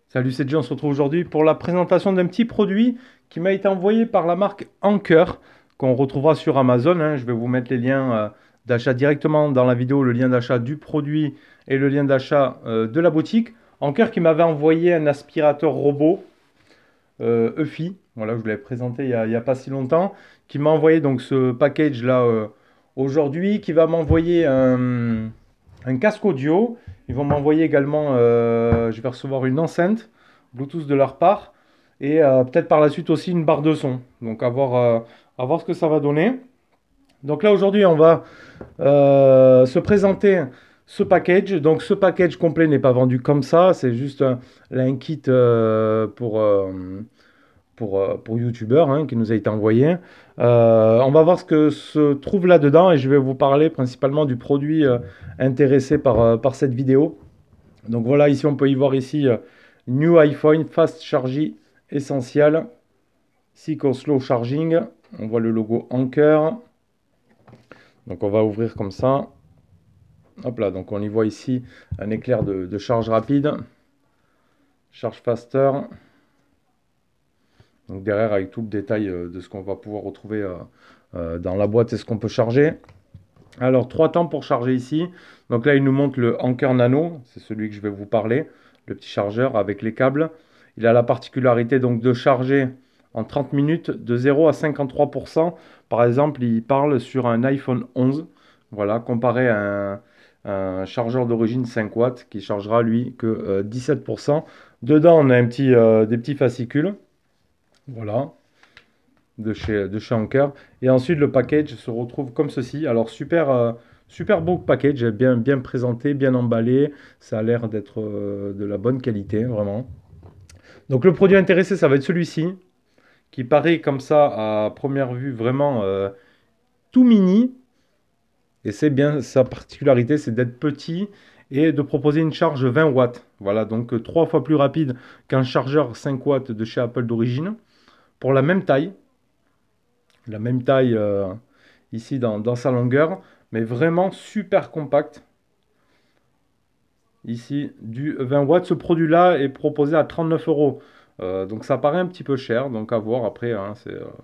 Salut, c'est Jay, on se retrouve aujourd'hui pour la présentation d'un petit produit qui m'a été envoyé par la marque Anker, qu'on retrouvera sur Amazon, hein. Je vais vous mettre les liens d'achat directement dans la vidéo, le lien d'achat du produit et le lien d'achat de la boutique. Anker qui m'avait envoyé un aspirateur robot EFI, voilà, je vous l'avais présenté il y a pas si longtemps, qui m'a envoyé donc ce package là aujourd'hui, qui va m'envoyer un casque audio. Ils vont m'envoyer également, je vais recevoir une enceinte Bluetooth de leur part et peut-être par la suite aussi une barre de son. Donc à voir ce que ça va donner. Donc là aujourd'hui on va se présenter ce package. Donc ce package complet n'est pas vendu comme ça, c'est juste un kit pour YouTubeurs hein, qui nous a été envoyé. On va voir ce que se trouve là-dedans et je vais vous parler principalement du produit intéressé par cette vidéo. Donc voilà, ici on peut y voir ici New iPhone Fast Charging Essential Cycle Slow Charging. On voit le logo Anker. Donc on va ouvrir comme ça. Hop là, donc on y voit ici un éclair de charge rapide. Charge faster. Donc derrière avec tout le détail de ce qu'on va pouvoir retrouver dans la boîte et ce qu'on peut charger. Alors 3 temps pour charger ici. Donc là il nous montre le Anker Nano, c'est celui que je vais vous parler, le petit chargeur avec les câbles. Il a la particularité donc de charger en 30 minutes de 0 à 53%. Par exemple il parle sur un iPhone 11, voilà, comparé à un chargeur d'origine 5 watts qui chargera lui que 17%. Dedans on a des petits fascicules. Voilà, de chez Anker. Et ensuite, le package se retrouve comme ceci. Alors, super beau package, bien présenté, bien emballé. Ça a l'air d'être de la bonne qualité, vraiment. Donc, le produit intéressé, ça va être celui-ci, qui paraît comme ça, à première vue, vraiment tout mini. Et c'est bien sa particularité, c'est d'être petit et de proposer une charge 20 watts. Voilà, donc 3 fois plus rapide qu'un chargeur 5 watts de chez Apple d'origine. Pour la même taille ici dans sa longueur, mais vraiment super compact. Ici du 20 watts, ce produit là est proposé à 39 euros. Donc ça paraît un petit peu cher, donc à voir après, hein,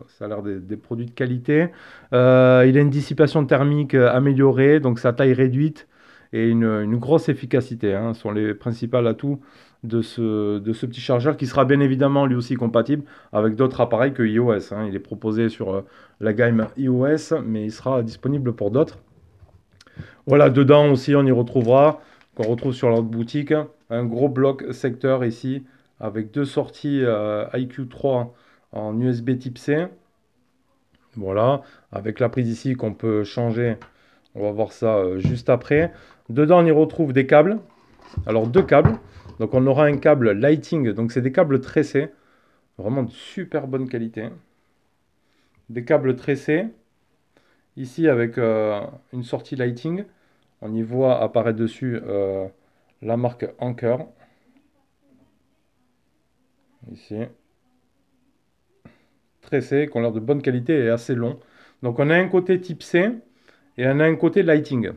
ça a l'air des produits de qualité. Il a une dissipation thermique améliorée, donc sa taille réduite et une grosse efficacité, hein, sont les principaux atouts de ce petit chargeur qui sera bien évidemment lui aussi compatible avec d'autres appareils que iOS. Hein. Il est proposé sur la gamme iOS, mais il sera disponible pour d'autres. Voilà, dedans aussi on y retrouvera, qu'on retrouve sur leur boutique, un gros bloc secteur ici, avec 2 sorties iQ3 en USB type C. Voilà, avec la prise ici qu'on peut changer, on va voir ça juste après. Dedans on y retrouve des câbles, alors 2 câbles. Donc on aura un câble Lighting, donc c'est des câbles tressés, vraiment de super bonne qualité. Des câbles tressés, ici avec une sortie Lighting, on y voit apparaître dessus la marque Anker. Ici. Tressés, qui ont l'air de bonne qualité et assez long. Donc on a un côté type C et on a un côté Lighting.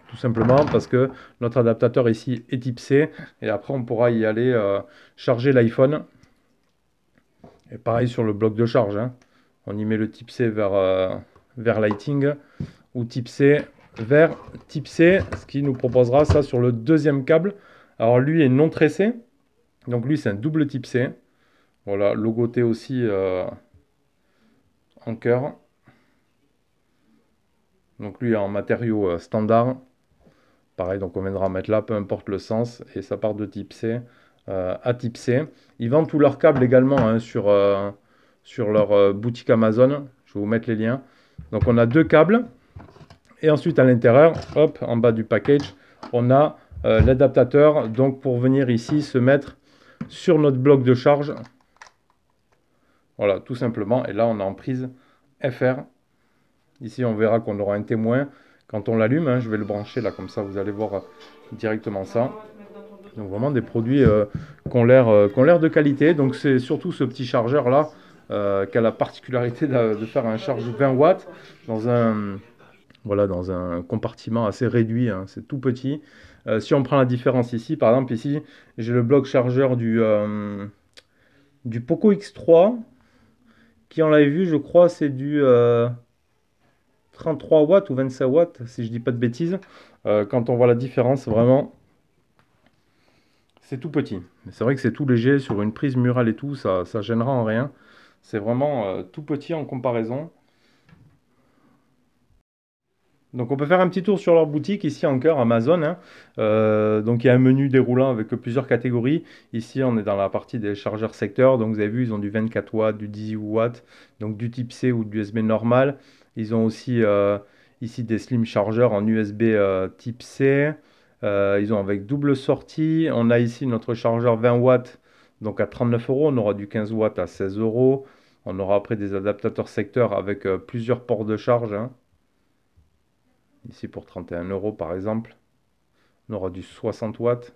Tout simplement parce que notre adaptateur ici est type C et après on pourra y aller charger l'iPhone. Et pareil sur le bloc de charge, hein. On y met le type C vers Lighting ou type C vers type C, ce qui nous proposera ça sur le deuxième câble. Alors lui est non tressé, donc lui c'est un double type C. Voilà, logoté aussi Anker. Donc lui est en matériau standard. Pareil, donc on viendra mettre là, peu importe le sens, et ça part de type C à type C. Ils vendent tous leurs câbles également hein, sur leur boutique Amazon. Je vais vous mettre les liens. Donc on a 2 câbles. Et ensuite à l'intérieur, hop, en bas du package, on a l'adaptateur. Donc pour venir ici se mettre sur notre bloc de charge. Voilà, tout simplement. Et là on est en prise FR. Ici on verra qu'on aura un témoin. Quand on l'allume, hein, je vais le brancher là, comme ça vous allez voir directement ça. Donc vraiment des produits qui ont l'air de qualité. Donc c'est surtout ce petit chargeur là qui a la particularité de faire un charge 20 watts dans un, voilà, dans un compartiment assez réduit, hein, c'est tout petit. Si on prend la différence ici, par exemple, ici, j'ai le bloc chargeur du Poco X3, qui on l'avait vu, je crois, c'est du 33 watts ou 25 watts, si je dis pas de bêtises. Quand on voit la différence, vraiment, c'est tout petit. Mais c'est vrai que c'est tout léger, sur une prise murale et tout, ça gênera en rien. C'est vraiment tout petit en comparaison. Donc on peut faire un petit tour sur leur boutique ici en cœur Amazon, hein. Donc il y a un menu déroulant avec plusieurs catégories. Ici on est dans la partie des chargeurs secteurs. Donc vous avez vu, ils ont du 24 watts, du 18 watts, donc du type C ou du USB normal. Ils ont aussi ici des slim chargeurs en USB type C. Ils ont avec double sortie. On a ici notre chargeur 20 watts, donc à 39 euros. On aura du 15 watts à 16 euros. On aura après des adaptateurs secteurs avec plusieurs ports de charge, hein. Ici pour 31 euros par exemple. On aura du 60 watts.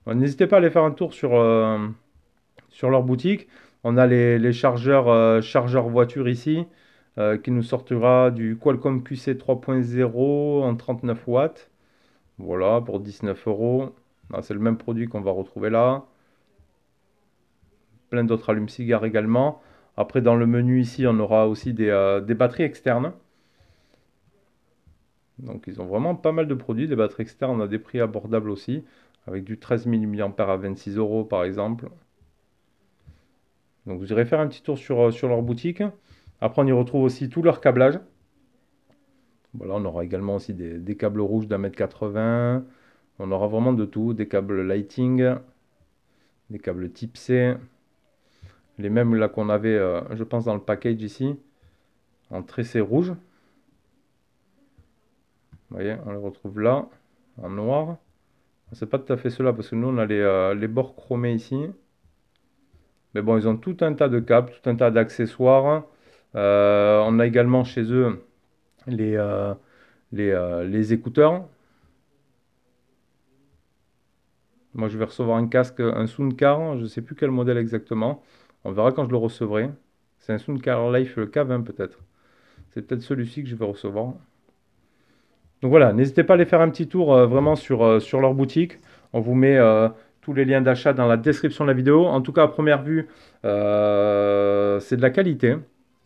N'hésitez pas à aller faire un tour sur leur boutique. On a les chargeurs voiture ici, qui nous sortira du Qualcomm QC 3.0 en 39 watts. Voilà, pour 19 euros. C'est le même produit qu'on va retrouver là. Plein d'autres allumes-cigares également. Après, dans le menu ici, on aura aussi des batteries externes. Donc ils ont vraiment pas mal de produits. Des batteries externes, on a des prix abordables aussi, avec du 13 000 mAh à 26 euros par exemple. Donc vous irez faire un petit tour sur leur boutique. Après on y retrouve aussi tout leur câblage. Voilà, on aura également aussi des câbles rouges d'1,80 m. On aura vraiment de tout, des câbles lighting, des câbles type C. Les mêmes là qu'on avait, je pense, dans le package ici, en tressé rouge. Vous voyez, on les retrouve là, en noir. C'est pas tout à fait cela parce que nous on a les bords chromés ici. Mais bon, ils ont tout un tas de câbles, tout un tas d'accessoires. On a également chez eux les écouteurs. Moi je vais recevoir un casque, un Soundcar, je ne sais plus quel modèle exactement. On verra quand je le recevrai. C'est un Soundcar Life le K20 peut-être. C'est peut-être celui-ci que je vais recevoir. Donc voilà, n'hésitez pas à aller faire un petit tour vraiment sur leur boutique. On vous met tous les liens d'achat dans la description de la vidéo. En tout cas, à première vue, c'est de la qualité.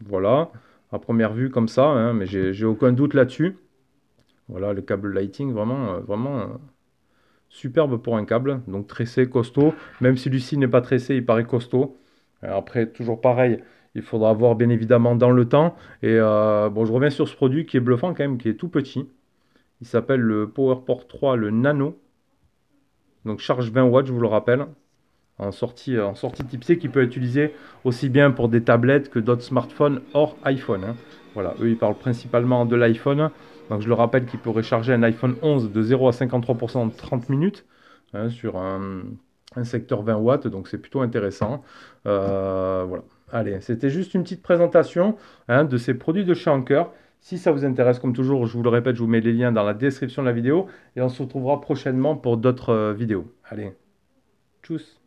Voilà, à première vue comme ça, hein, mais j'ai aucun doute là-dessus. Voilà, le câble lighting, vraiment superbe pour un câble. Donc tressé, costaud. Même si celui-ci n'est pas tressé, il paraît costaud. Après, toujours pareil, il faudra voir bien évidemment dans le temps. Et bon, je reviens sur ce produit qui est bluffant quand même, qui est tout petit. Il s'appelle le PowerPort 3, le Nano. Donc charge 20 watts, je vous le rappelle. En sortie type C, qui peut être utilisé aussi bien pour des tablettes que d'autres smartphones hors iPhone, hein. Voilà, eux ils parlent principalement de l'iPhone. Donc je le rappelle qu'il peut recharger un iPhone 11 de 0 à 53% en 30 minutes, hein, sur un secteur 20 watts. Donc c'est plutôt intéressant. Voilà. Allez, c'était juste une petite présentation, hein, de ces produits de chez Anker. Si ça vous intéresse, comme toujours, je vous le répète, je vous mets les liens dans la description de la vidéo. Et on se retrouvera prochainement pour d'autres vidéos. Allez, tchuss!